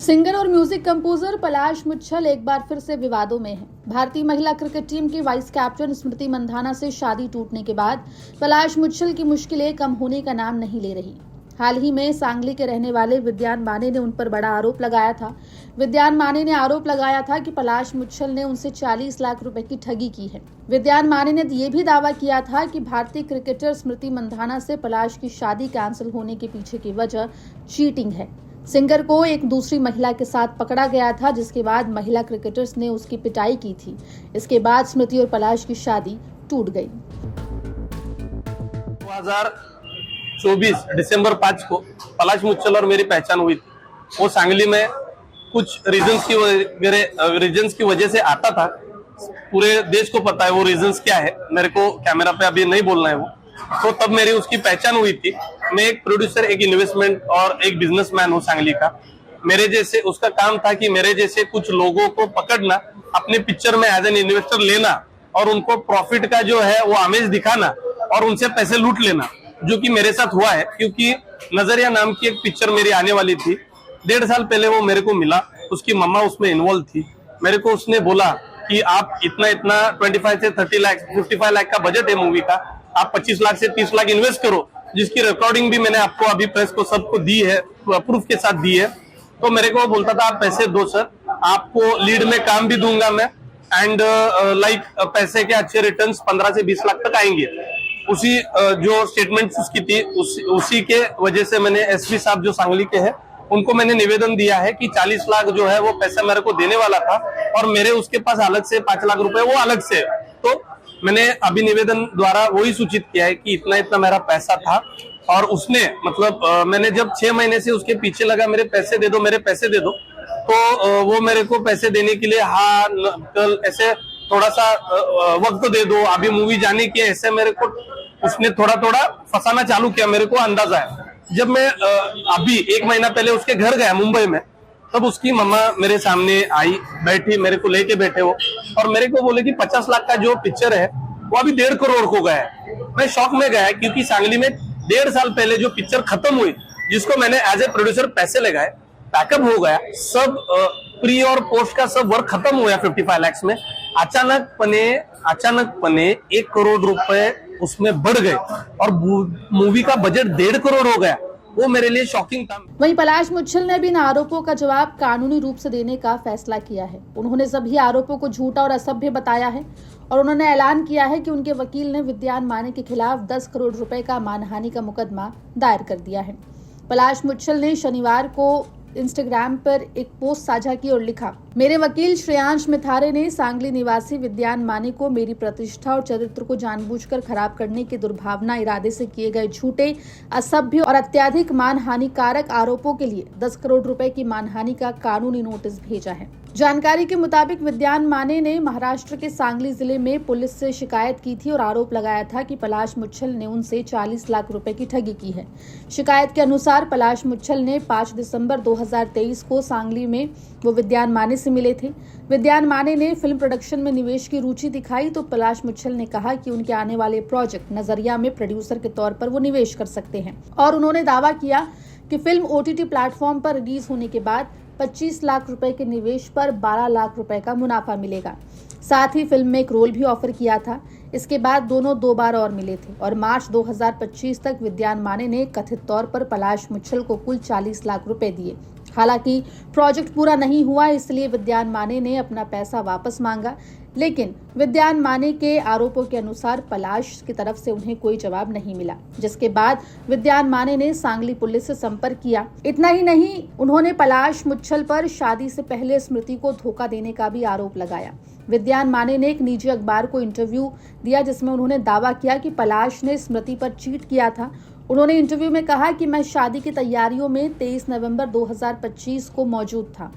Singer और music composer Palash Muchhal एक बार फिर से विवादों में है। भारतीय महिला क्रिकेट टीम की वाइस कैप्टन स्मृति मंधाना से शादी टूटने के बाद पलाश मुच्छल की मुश्किलें कम होने का नाम नहीं ले रही। हाल ही में सांगली के रहने वाले विद्यान माने ने उन पर बड़ा आरोप लगाया था। विद्यान माने ने आरोप लगाया था कि पलाश मुच्छल ने उनसे 40 लाख रुपए की ठगी की है। विद्यान माने ने यह भी दावा किया था कि भारतीय क्रिकेटर स्मृति मंधाना से पलाश की शादी कैंसिल होने के पीछे की वजह चीटिंग है। सिंगर को एक दूसरी महिला के साथ पकड़ा गया था, जिसके बाद महिला क्रिकेटर्स ने उसकी पिटाई की थी। इसके बाद स्मृति और पलाश की शादी टूट गई। 2024 दिसंबर 5 को पलाश मुच्छल और मेरी पहचान हुई थी। वो सांगली में कुछ रीजंस की वजह से आता था। पूरे देश को पता है वो रीजंस क्या है, मेरे को कैमरा पे अभी नहीं बोलना है वो। तो तब मेरी उसकी पहचान हुई थी। मैं एक प्रोड्यूसर, एक इन्वेस्टमेंट और एक बिजनेसमैन हूँ सांगली का। मेरे जैसे उसका काम था कि मेरे जैसे कुछ लोगों को पकड़ना, अपने पिक्चर में एज एन इन्वेस्टर लेना और उनको प्रॉफिट का जो है वो आमेज दिखाना और उनसे पैसे लूट लेना, जो कि मेरे साथ हुआ है। क्योंकि नजरिया नाम की एक पिक्चर मेरी आने वाली थी। 1.5 साल पहले वो मेरे को मिला, उसकी मम्मा उसमें इन्वॉल्व थी। मेरे को उसने बोला कि आप इतना 25 से 30 लाख 55 लाख का बजट है मूवी का, आप 25 लाख से 30 लाख इन्वेस्ट करो, जिसकी रिकॉर्डिंग भी मैंने आपको अभी प्रेस को सबको दी है, प्रूफ के साथ दी है। तो मेरे को बोलता था आप पैसे दो सर, आपको लीड में काम भी दूंगा मैं, एंड पैसे के अच्छे रिटर्न्स 15 से 20 लाख तक आएंगे। उसी जो स्टेटमेंट्स उसकी थी उसी के वजह से मैंने एसपी साहब जो सांगली के हैं उनको मैंने निवेदन दिया है कि 40 लाख जो है वो पैसा मेरे को देने वाला था और मेरे उसके पास अलग से 5 लाख रुपए वो अलग से। तो मैंने अभी निवेदन द्वारा वही सूचित किया है कि इतना मेरा पैसा था और उसने मैंने जब 6 महीने से उसके पीछे लगा, मेरे पैसे दे दो, मेरे पैसे दे दो, तो वो मेरे को पैसे देने के लिए हाँ कल ऐसे थोड़ा सा वक्त दे दो, अभी मूवी जाने की, ऐसे मेरे को उसने थोड़ा फंसाना चालू किया। मेरे को अंदाजा है। जब मैं अभी 1 महीना पहले उसके घर गया मुंबई में, तब उसकी मम्मा मेरे सामने आई, बैठी, मेरे को लेके बैठे वो और मेरे को बोले कि 50 लाख का जो पिक्चर है वो अभी 1.5 करोड़ को गया है। मैं शॉक में गया क्योंकि सांगली में 1.5 साल पहले जो पिक्चर खत्म हुई, जिसको मैंने एज ए प्रोड्यूसर पैसे लगाए, पैकअप हो गया, सब प्री और पोस्ट का सब वर्क खत्म हुआ 55 लाख में, अचानकपने 1 करोड़ रुपए उसमें बढ़ गए और मूवी का बजट 1.5 करोड़ हो गया। वो मेरे लिए शॉकिंग था। वहीं पलाश मुच्छल ने भी इन आरोपों का जवाब कानूनी रूप से देने का फैसला किया है। उन्होंने सभी आरोपों को झूठा और असभ्य बताया है और उन्होंने ऐलान किया है कि उनके वकील ने विद्यान माने के खिलाफ 10 करोड़ रुपए का मानहानि का मुकदमा दायर कर दिया है। पलाश मुच्छल ने शनिवार को इंस्टाग्राम पर एक पोस्ट साझा की और लिखा, मेरे वकील श्रेयांश मिथारे ने सांगली निवासी विद्यान माने को मेरी प्रतिष्ठा और चरित्र को जानबूझकर खराब करने के दुर्भावना इरादे से किए गए झूठे, असभ्य और अत्यधिक मानहानिकारक आरोपों के लिए 10 करोड़ रुपए की मानहानि का कानूनी नोटिस भेजा है। जानकारी के मुताबिक विद्यान माने ने महाराष्ट्र के सांगली जिले में पुलिस से शिकायत की थी और आरोप लगाया था कि पलाश मुच्छल ने उनसे 40 लाख रुपए की ठगी की है। शिकायत के अनुसार पलाश मुच्छल ने 5 दिसंबर 2023 को सांगली में वो विद्यान माने से मिले थे। विद्यान माने ने फिल्म प्रोडक्शन में निवेश की रुचि दिखाई तो पलाश मुच्छल ने कहा कि उनके आने वाले प्रोजेक्ट नजरिया में प्रोड्यूसर के तौर पर वो निवेश कर सकते हैं और उन्होंने दावा किया कि फिल्म OTT प्लेटफॉर्म पर रिलीज होने के बाद 25 लाख रुपए के निवेश पर 12 लाख रुपए का मुनाफा मिलेगा। साथ ही फिल्म में एक रोल भी ऑफर किया था। इसके बाद दोनों 2 बार और मिले थे और मार्च 2025 तक विद्यान माने ने कथित तौर पर पलाश मुच्छल को कुल 40 लाख रुपए दिए। हालांकि प्रोजेक्ट पूरा नहीं हुआ, इसलिए विद्यान माने ने अपना पैसा वापस मांगा, लेकिन विद्यान माने के आरोपों के अनुसार पलाश की तरफ से उन्हें कोई जवाब नहीं मिला, जिसके बाद विद्यान माने ने सांगली पुलिस से संपर्क किया। इतना ही नहीं, उन्होंने पलाश मुच्छल पर शादी से पहले स्मृति को धोखा देने का भी आरोप लगाया। विद्यान माने ने एक निजी अखबार को इंटरव्यू दिया जिसमें उन्होंने दावा किया कि पलाश ने स्मृति पर चीट किया था। उन्होंने इंटरव्यू में कहा कि मैं शादी की तैयारियों में 23 नवंबर 2025 को मौजूद था।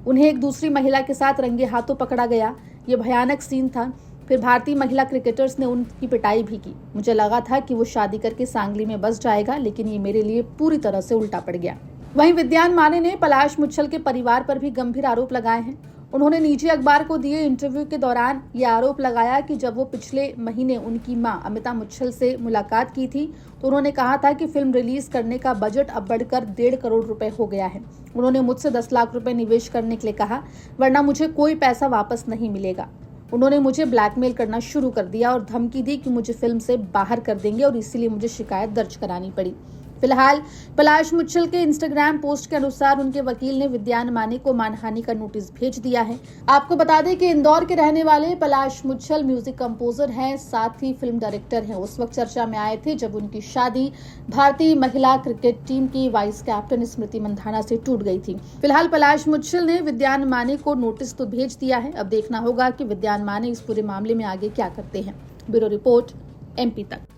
उन्हें एक दूसरी महिला के साथ रंगे हाथों पकड़ा गया। ये भयानक सीन था। फिर भारतीय महिला क्रिकेटर्स ने उनकी पिटाई भी की। मुझे लगा था कि वो शादी करके सांगली में बस जाएगा, लेकिन ये मेरे लिए पूरी तरह से उल्टा पड़ गया। वहीं विद्यान माने ने पलाश मुच्छल के परिवार पर भी गंभीर आरोप लगाए हैं। उन्होंने निजी अखबार को दिए इंटरव्यू के दौरान ये आरोप लगाया कि जब वो पिछले महीने उनकी मां अमिता मुच्छल से मुलाकात की थी तो उन्होंने कहा था कि फिल्म रिलीज करने का बजट अब बढ़कर 1.5 करोड़ रुपए हो गया है। उन्होंने मुझसे 10 लाख रुपए निवेश करने के लिए कहा, वरना मुझे कोई पैसा वापस नहीं मिलेगा। उन्होंने मुझे ब्लैकमेल करना शुरू कर दिया और धमकी दी कि मुझे फिल्म से बाहर कर देंगे और इसीलिए मुझे शिकायत दर्ज करानी पड़ी। फिलहाल पलाश मुच्छल के इंस्टाग्राम पोस्ट के अनुसार उनके वकील ने विद्यान माने को मानहानि का नोटिस भेज दिया है। आपको बता दें कि इंदौर के रहने वाले पलाश मुच्छल म्यूजिक कंपोजर हैं, साथ ही फिल्म डायरेक्टर हैं। उस वक्त चर्चा में आए थे जब उनकी शादी भारतीय महिला क्रिकेट टीम की वाइस कैप्टन स्मृति मंधाना से टूट गई थी। फिलहाल पलाश मुच्छल ने विद्यान माने को नोटिस तो भेज दिया है। अब देखना होगा कि विद्यान माने इस पूरे मामले में आगे क्या करते हैं। ब्यूरो रिपोर्ट, MP तक।